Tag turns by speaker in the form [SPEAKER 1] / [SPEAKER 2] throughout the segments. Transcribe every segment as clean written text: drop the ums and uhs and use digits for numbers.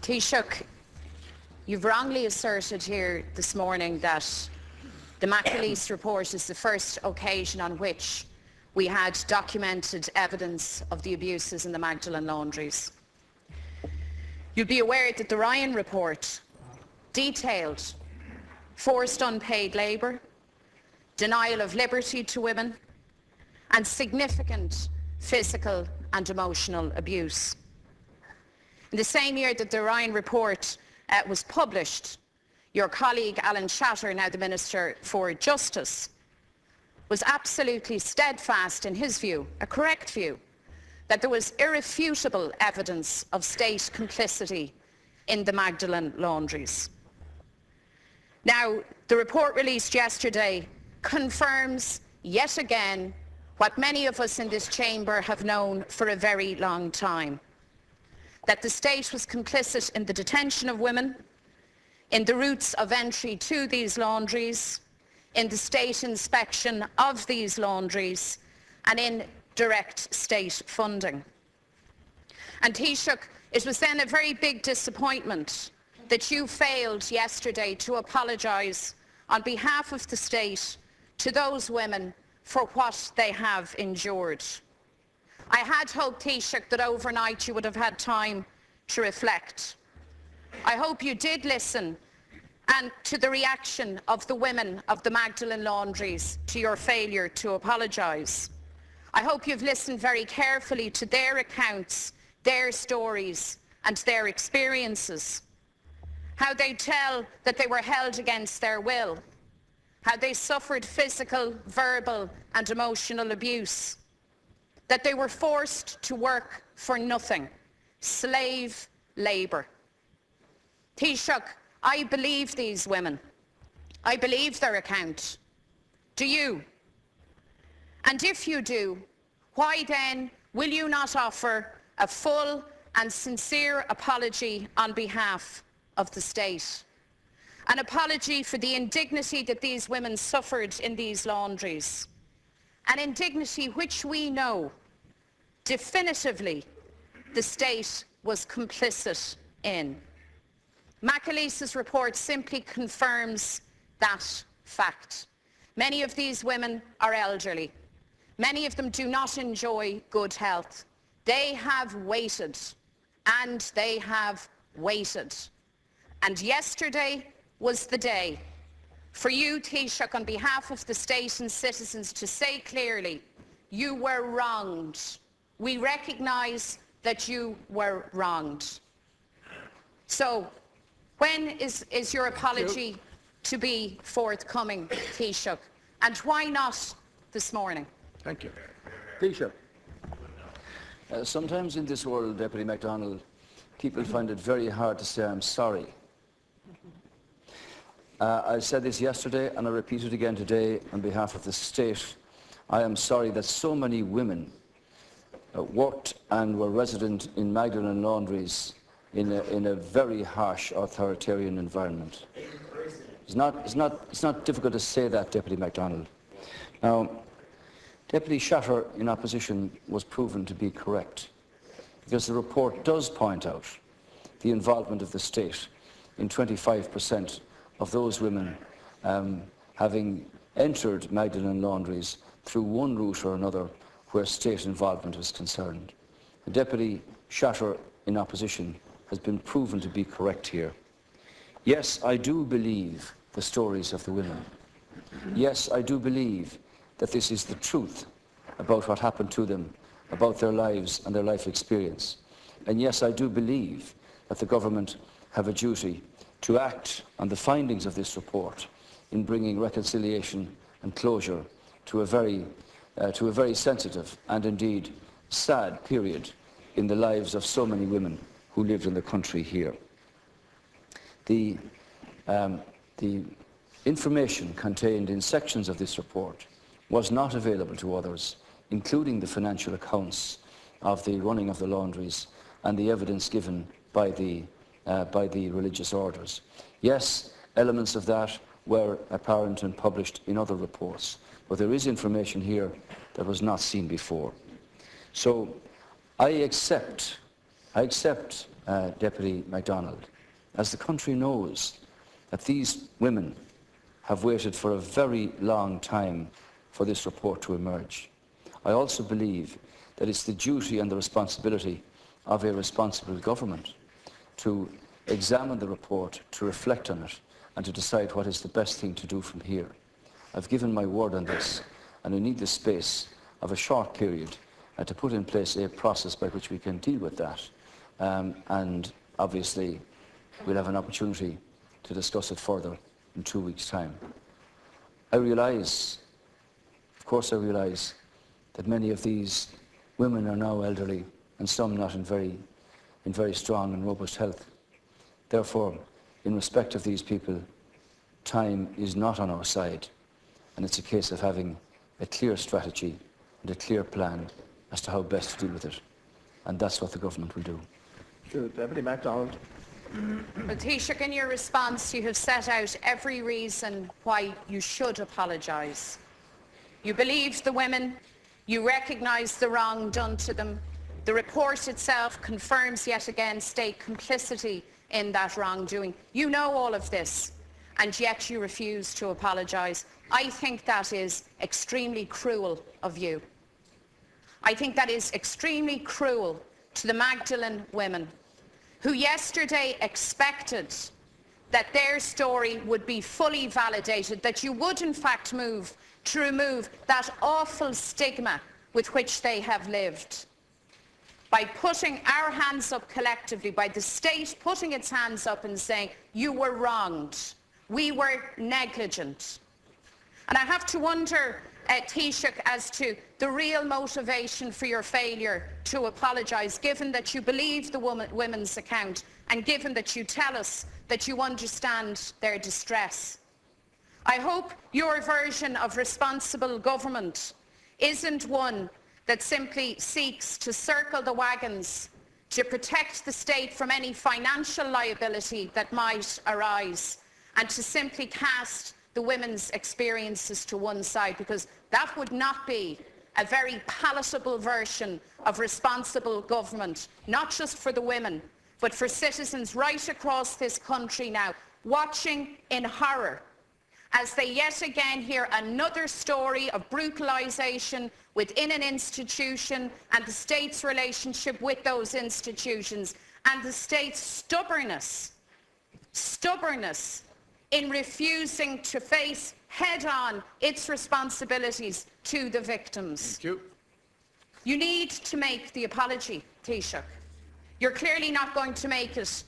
[SPEAKER 1] Taoiseach, you've wrongly asserted here this morning that the McAleese report is the first occasion on which we had documented evidence of the abuses in the Magdalene Laundries. You'll be aware that the Ryan report detailed forced unpaid labour, denial of liberty to women, and significant physical and emotional abuse. In the same year that the Ryan report was published, your colleague Alan Shatter, now the Minister for Justice, was absolutely steadfast in his view, a correct view, that there was irrefutable evidence of state complicity in the Magdalene Laundries. Now, the report released yesterday confirms yet again what many of us in this chamber have known for a very long time, that the state was complicit in the detention of women, in the routes of entry to these laundries, in the state inspection of these laundries, and in direct state funding. And Taoiseach, it was then a very big disappointment that you failed yesterday to apologise on behalf of the state to those women for what they have endured. I had hoped, Taoiseach, that overnight you would have had time to reflect. I hope you did listen and to the reaction of the women of the Magdalene Laundries to your failure to apologise. I hope you've listened very carefully to their accounts, their stories and their experiences. How they tell that they were held against their will, how they suffered physical, verbal and emotional abuse, that they were forced to work for nothing, slave labour. Taoiseach, I believe these women. I believe their account. Do you? And if you do, why then will you not offer a full and sincere apology on behalf of the state? An apology for the indignity that these women suffered in these laundries. An indignity which we know definitively the state was complicit in. McAleese's report simply confirms that fact. Many of these women are elderly. Many of them do not enjoy good health. They have waited, and they have waited. And yesterday was the day for you, Taoiseach, on behalf of the state and citizens, to say clearly, you were wronged. We recognise that you were wronged. So, when is your apology to be forthcoming, Taoiseach? And why not this morning?
[SPEAKER 2] Thank you. Taoiseach. Sometimes in this world, Deputy McDonald, people find it very hard to say I'm sorry. I said this yesterday and I repeat it again today on behalf of the state. I am sorry that so many women worked and were resident in Magdalene Laundries in a very harsh authoritarian environment. It's not difficult to say that, Deputy McDonald. Now, Deputy Shatter in opposition was proven to be correct, because the report does point out the involvement of the state in 25% of those women having entered Magdalene Laundries through one route or another where state involvement was concerned. The Deputy Shatter in opposition has been proven to be correct here. Yes, I do believe the stories of the women. Yes, I do believe that this is the truth about what happened to them, about their lives and their life experience. And yes, I do believe that the government have a duty to act on the findings of this report in bringing reconciliation and closure to a very sensitive and indeed sad period in the lives of so many women who lived in the country here. The information contained in sections of this report was not available to others, including the financial accounts of the running of the laundries and the evidence given by the religious orders. Yes, elements of that were apparent and published in other reports, but there is information here that was not seen before. So I accept Deputy McDonald. As the country knows that these women have waited for a very long time for this report to emerge. I also believe that it's the duty and the responsibility of a responsible government to examine the report, to reflect on it, and to decide what is the best thing to do from here. I've given my word on this, and I need the space of a short period to put in place a process by which we can deal with that. And obviously, we'll have an opportunity to discuss it further in 2 weeks' time. I realise, of course I realise, that many of these women are now elderly and some not in very strong and robust health. Therefore, in respect of these people, time is not on our side, and it's a case of having a clear strategy and a clear plan as to how best to deal with it. And that's what the government will do.
[SPEAKER 3] To Deputy McDonald.
[SPEAKER 1] Well, Taoiseach, in your response, you have set out every reason why you should apologise. You believe the women, you recognise the wrong done to them. The report itself confirms yet again state complicity in that wrongdoing. You know all of this, and yet you refuse to apologise. I think that is extremely cruel of you. I think that is extremely cruel to the Magdalene women, who yesterday expected that their story would be fully validated, that you would in fact move to remove that awful stigma with which they have lived. By putting our hands up collectively, by the state putting its hands up and saying, you were wronged, we were negligent. And I have to wonder, Taoiseach, as to the real motivation for your failure to apologise, given that you believe the women's account and given that you tell us that you understand their distress. I hope your version of responsible government isn't one that simply seeks to circle the wagons to protect the state from any financial liability that might arise, and to simply cast the women's experiences to one side, because that would not be a very palatable version of responsible government, not just for the women, but for citizens right across this country now, watching in horror as they yet again hear another story of brutalisation within an institution and the state's relationship with those institutions, and the state's stubbornness in refusing to face head-on its responsibilities to the victims.
[SPEAKER 3] Thank you.
[SPEAKER 1] You need to make the apology, Taoiseach. You're clearly not going to make it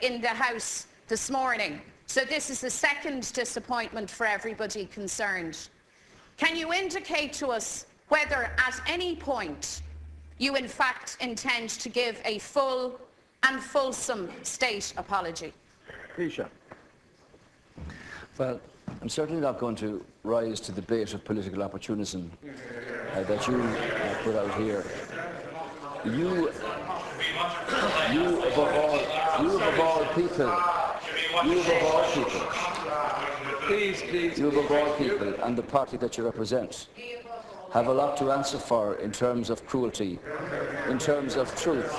[SPEAKER 1] in the House this morning, so this is the second disappointment for everybody concerned. Can you indicate to us whether at any point you in fact intend to give a full and fulsome state apology?
[SPEAKER 3] Taoiseach.
[SPEAKER 2] Well, I'm certainly not going to rise to the bait of political opportunism that you put out here. You above all people, and the party that you represent have a lot to answer for in terms of cruelty, in terms of truth,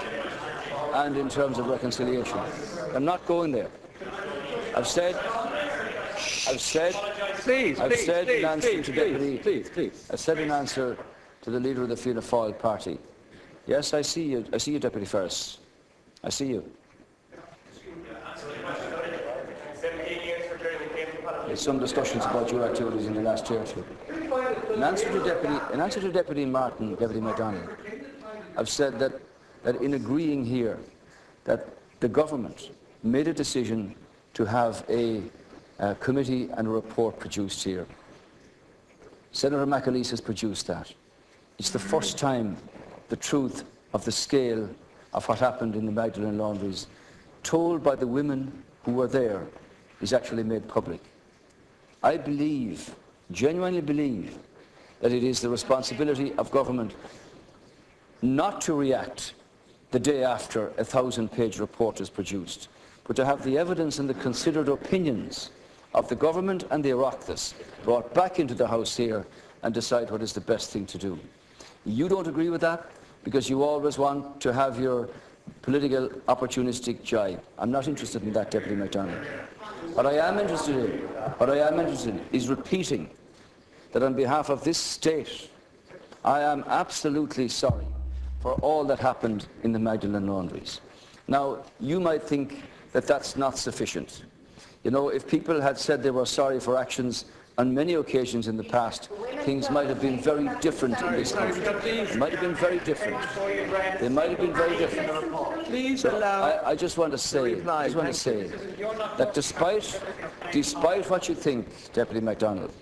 [SPEAKER 2] and in terms of reconciliation. I'm not going there. I've said in answer to the leader of the Fianna Fáil party. Yes, I see you, Deputy Ferris. I see you. There's some discussions about your activities in the last year or two. In answer to Deputy McDonald, I've said that in agreeing here that the government made a decision to have a committee and a report produced here. Senator McAleese has produced that. It's the first time the truth of the scale of what happened in the Magdalene Laundries, told by the women who were there, is actually made public. I believe, genuinely believe, that it is the responsibility of government not to react the day after a 1,000-page report is produced, but to have the evidence and the considered opinions of the government and the Oireachtas brought back into the House here and decide what is the best thing to do. You don't agree with that because you always want to have your political opportunistic jibe. I'm not interested in that, Deputy McDonald. What I am interested in is repeating that on behalf of this state, I am absolutely sorry for all that happened in the Magdalene Laundries. Now, you might think that that's not sufficient. You know, if people had said they were sorry for actions on many occasions in the past, things might have been very different in this country. It might have been very different. They might have been very different.
[SPEAKER 3] Please allow.
[SPEAKER 2] I just want to say that despite what you think, Deputy McDonald,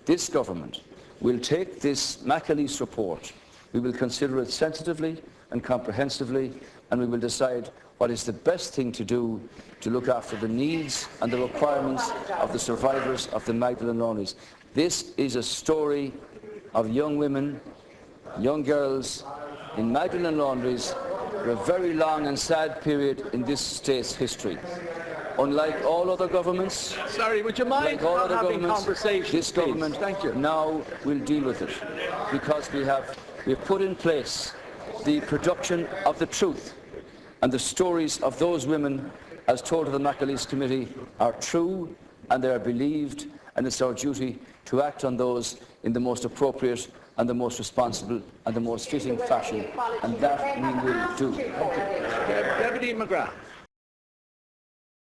[SPEAKER 2] this government will take this McAleese report. We will consider it sensitively and comprehensively, and we will decide what is the best thing to do to look after the needs and the requirements of the survivors of the Magdalene Laundries. This is a story of young women, young girls in Magdalene Laundries for a very long and sad period in this state's history. Unlike all other governments,
[SPEAKER 3] Sorry, would you mind not having conversations,
[SPEAKER 2] this government
[SPEAKER 3] Thank you.
[SPEAKER 2] now will deal with it, because we've put in place the production of the truth, and the stories of those women, as told to the McAleese Committee, are true and they are believed, and it's our duty to act on those in the most appropriate and the most responsible and the most fitting fashion, and that we will do.
[SPEAKER 3] Deputy McGrath.